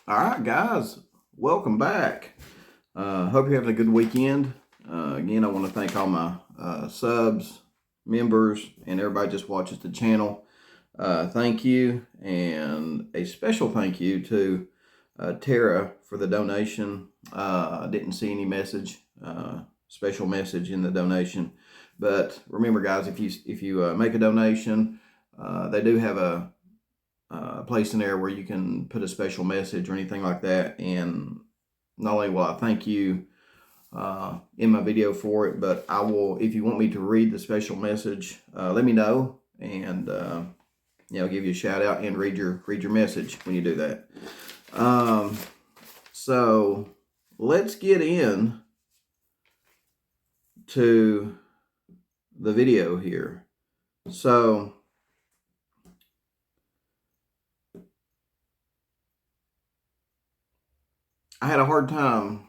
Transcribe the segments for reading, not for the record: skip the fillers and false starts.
All right, guys, welcome back. Hope you're having a good weekend. Again, I want to thank all my subs, members, and everybody just watches the channel. Thank you, and a special thank you to Tara for the donation. I didn't see any special message in the donation, but remember, guys, if you make a donation, they do have a place in there where you can put a special message or anything like that. And not only will I thank you in my video for it, but I will, if you want me to read the special message, let me know, and give you a shout out and read your message when you do that. So let's get in to the video here. So I had a hard time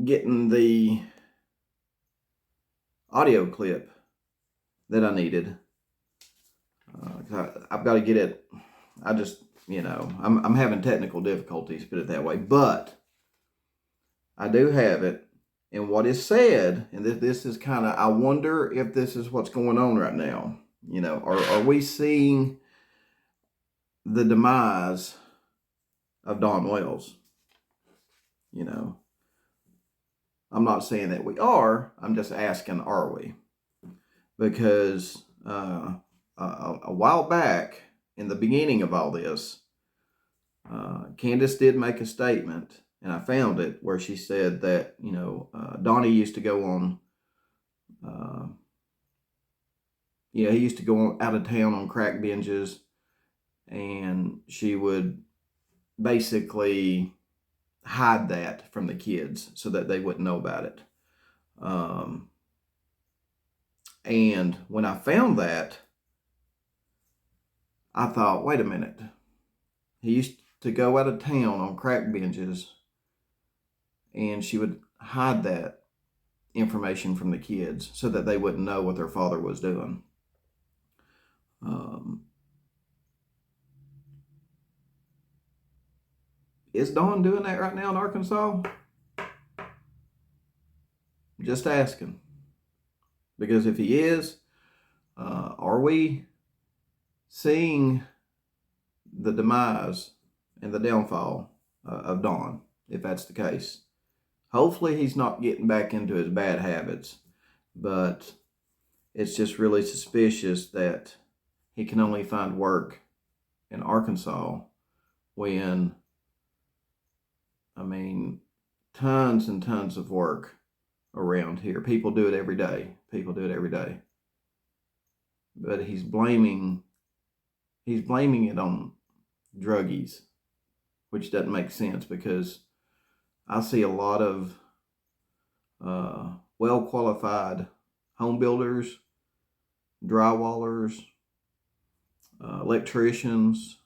getting the audio clip that I needed. I've got to get it. I just, I'm having technical difficulties, put it that way. But I do have it. And what is said, and this is kind of, I wonder if this is what's going on right now. Are we seeing the demise of Dawn Wells? I'm not saying that we are. I'm just asking, are we? Because a while back, in the beginning of all this, Candace did make a statement, and I found it, where she said that, Donnie used to go on, he used to go out of town on crack binges, and she would basically hide that from the kids so that they wouldn't know about it. And when I found that, I thought, wait a minute. He used to go out of town on crack binges, and she would hide that information from the kids so that they wouldn't know what their father was doing. Is Dawn doing that right now in Arkansas? Just asking. Because if he is, are we seeing the demise and the downfall of Dawn, if that's the case? Hopefully he's not getting back into his bad habits, but it's just really suspicious that he can only find work in Arkansas when, tons and tons of work around here. People do it every day. But he's blaming it on druggies, which doesn't make sense, because I see a lot of well-qualified home builders, drywallers, electricians,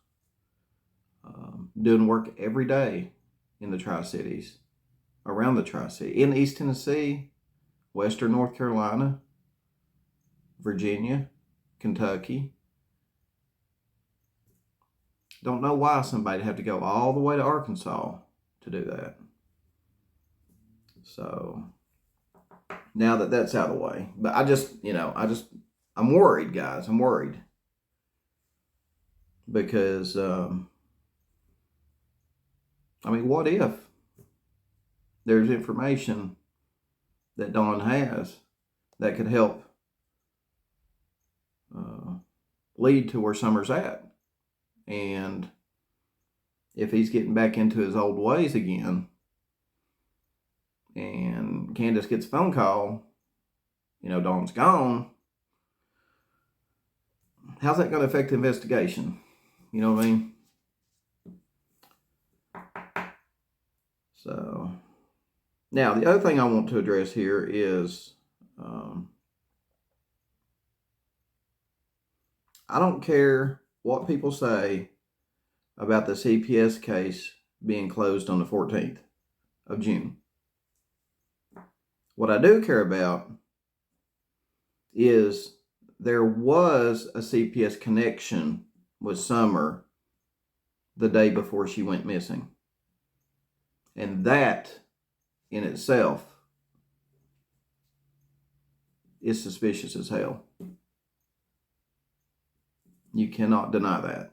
doing work every day in the Tri-Cities, around the Tri-City, in East Tennessee, Western North Carolina, Virginia, Kentucky. Don't know why somebody have to go all the way to Arkansas to do that. So now that that's out of the way, but I'm worried, guys. I'm worried because, what if there's information that Dawn has that could help lead to where Summer's at? And if he's getting back into his old ways again, and Candace gets a phone call, Dawn's gone, how's that going to affect the investigation? You know what I mean? So, now the other thing I want to address here is, I don't care what people say about the CPS case being closed on the 14th of June. What I do care about is there was a CPS connection was Summer the day before she went missing. And that in itself is suspicious as hell. You cannot deny that.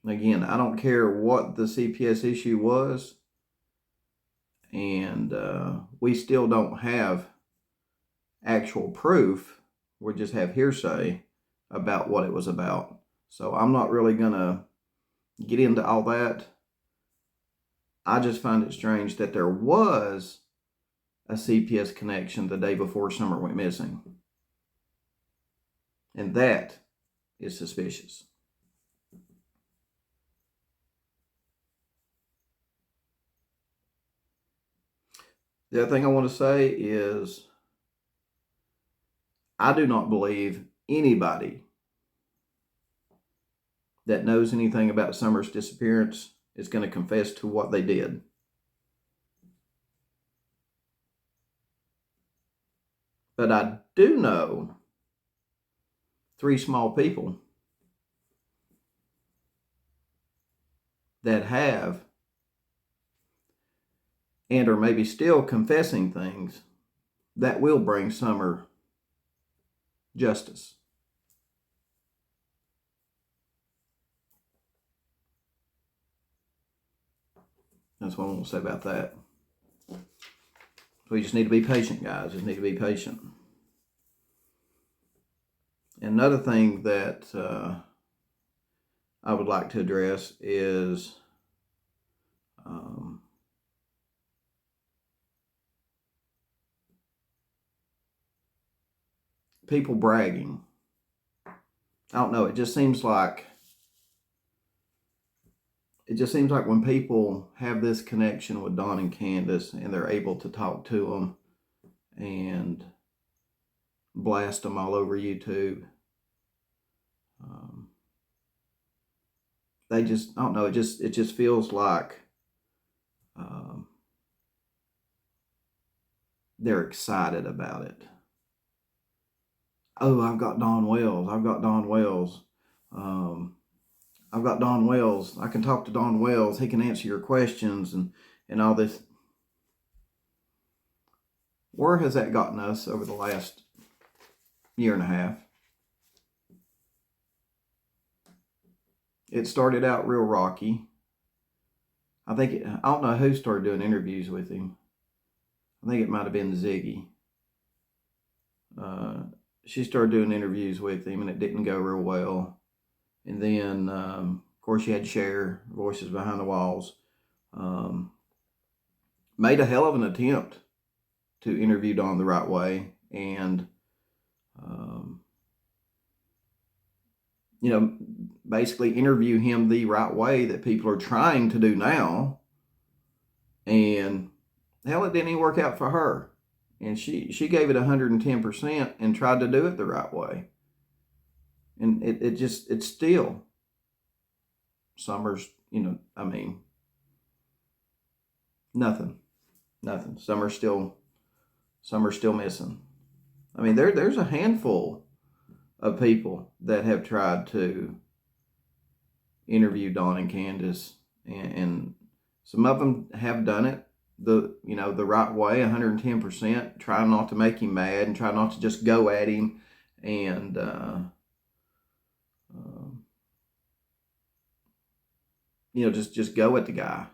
Again, I don't care what the CPS issue was, and we still don't have actual proof. We just have hearsay about what it was about. So I'm not really going to get into all that. I just find it strange that there was a CPS connection the day before Summer went missing. And that is suspicious. The other thing I want to say is I do not believe anybody that knows anything about Summer's disappearance is going to confess to what they did. But I do know 3 small people that have and are maybe still confessing things that will bring Summer justice. That's what I want to say about that. We just need to be patient, guys. Just need to be patient. Another thing that I would like to address is people bragging. I don't know. It just seems like when people have this connection with Don and Candace and they're able to talk to them and blast them all over YouTube, they just, I don't know, it just feels like they're excited about it. Oh, I've got Don Wells. I've got Don Wells. I've got Don Wells. I can talk to Don Wells. He can answer your questions and all this. Where has that gotten us over the last year and a half? It started out real rocky. I don't know who started doing interviews with him. I think it might have been Ziggy. She started doing interviews with him and it didn't go real well. And then, of course, you had Cher, Voices Behind the Walls. Made a hell of an attempt to interview Don the right way. And, basically interview him the right way that people are trying to do now. And hell, it didn't even work out for her. And she gave it 110% and tried to do it the right way. And it's still, Summer's, nothing. Summer's still missing. I mean, there's a handful of people that have tried to interview Don and Candace, and some of them have done it the right way, 110%, try not to make him mad and try not to just go at him and just go at the guy.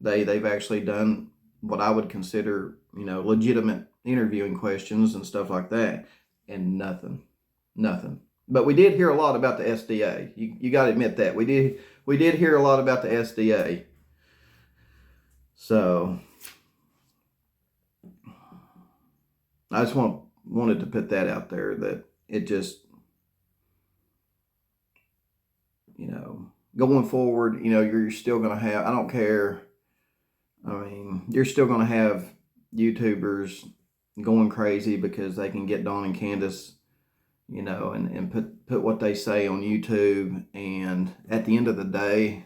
They've actually done what I would consider, legitimate interviewing questions and stuff like that, and nothing. But we did hear a lot about the SDA. You got to admit that we did hear a lot about the SDA. So I just wanted to put that out there, that it just, going forward, you're still going to have, I don't care. I mean, you're still going to have YouTubers going crazy because they can get Don and Candace, and put what they say on YouTube. And at the end of the day,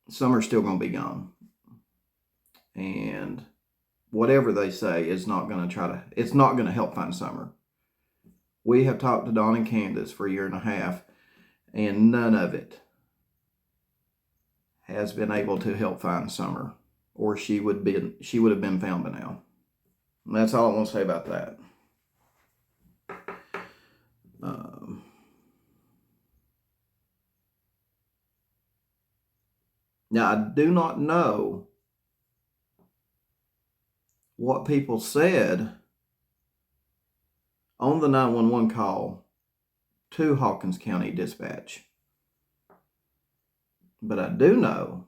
Summer's still going to be gone. and whatever they say is not going to it's not going to help find Summer. We have talked to Don and Candace for a year and a half, and none of it has been able to help find Summer, or she would have been found by now. And that's all I want to say about that. Now, I do not know what people said on the 911 call to Hawkins County Dispatch, but I do know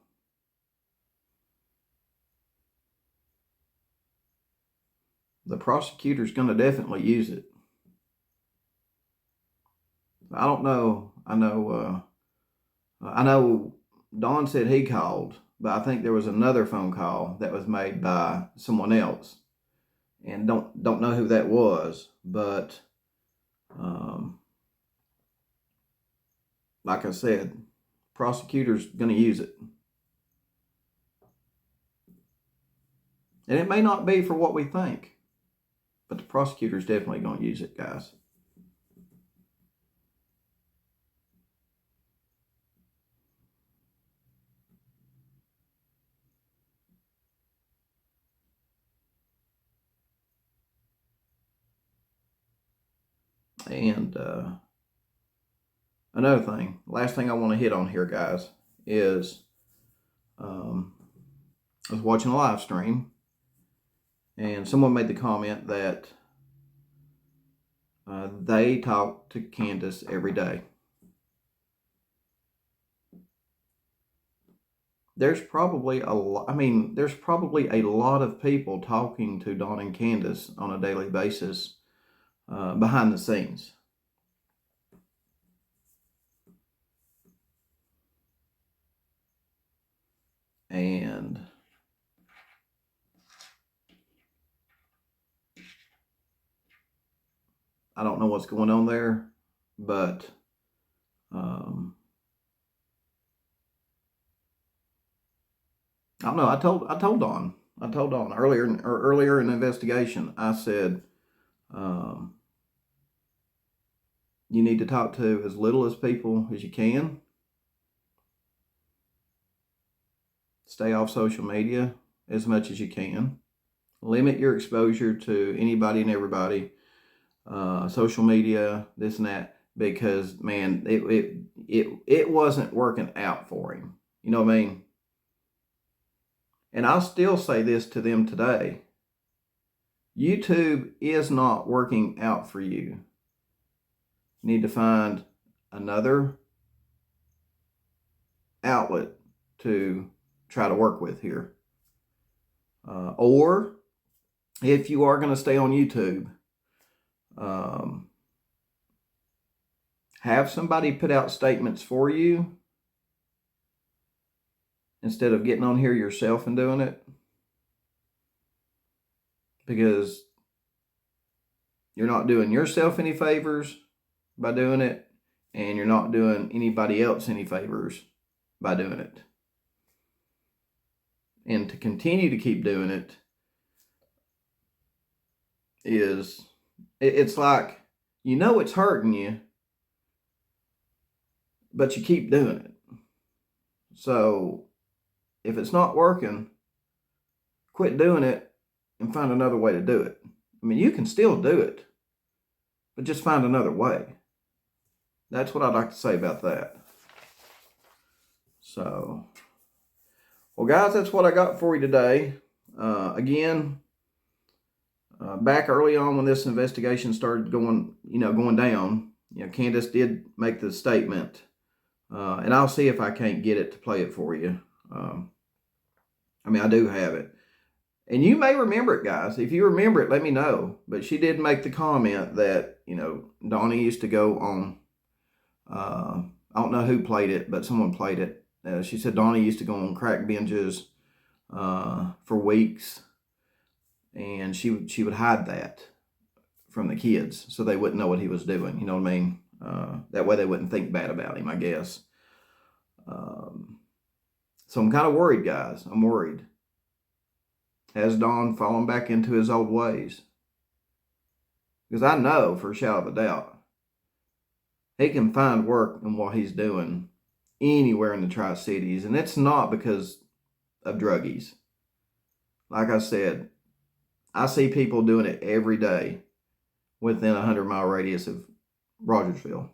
the prosecutor's going to definitely use it. I don't know. I know Don said he called, but I think there was another phone call that was made by someone else, and don't know who that was. But like I said, prosecutor's going to use it, and it may not be for what we think, but the prosecutor's definitely going to use it, guys. And another thing, last thing I want to hit on here, guys, is I was watching a live stream, and someone made the comment that they talk to Candace every day. There's probably a lot of people talking to Dawn and Candace on a daily basis behind the scenes. And I don't know what's going on there, but I don't know. I told Dawn earlier in the investigation. I said, you need to talk to as little as people as you can. Stay off social media as much as you can. Limit your exposure to anybody and everybody. Social media, this and that, because man, it wasn't working out for him. You know what I mean? And I'll still say this to them today. YouTube is not working out for you. You need to find another outlet to try to work with here. Or if you are going to stay on YouTube, have somebody put out statements for you instead of getting on here yourself and doing it, because you're not doing yourself any favors by doing it, and you're not doing anybody else any favors by doing it. And to continue to keep doing it it's like, you know it's hurting you, but you keep doing it. So if it's not working, quit doing it and find another way to do it. I mean, you can still do it, but just find another way. That's what I'd like to say about that. So, well, guys, that's what I got for you today. Again, back early on when this investigation started going down, Candace did make the statement, and I'll see if I can't get it to play it for you. I do have it. And you may remember it, guys. If you remember it, let me know. But she did make the comment that, Donnie used to go on, I don't know who played it, but someone played it. She said Donnie used to go on crack binges for weeks, and she would hide that from the kids so they wouldn't know what he was doing. You know what I mean? That way they wouldn't think bad about him, I guess. So I'm kind of worried, guys. I'm worried. Has Don fallen back into his old ways? Because I know for a shadow of a doubt, he can find work in what he's doing anywhere in the Tri-Cities. And it's not because of druggies. Like I said, I see people doing it every day within a 100-mile radius of Rogersville.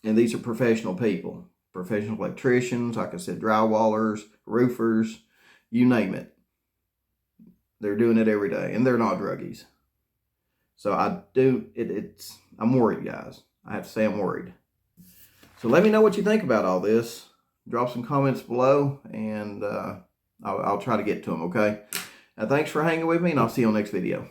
And these are professional people. Professional electricians, like I said, drywallers, roofers, you name it. They're doing it every day, and they're not druggies. So I'm worried, guys. I have to say I'm worried. So let me know what you think about all this. Drop some comments below, and I'll try to get to them, okay? Now, thanks for hanging with me, and I'll see you on the next video.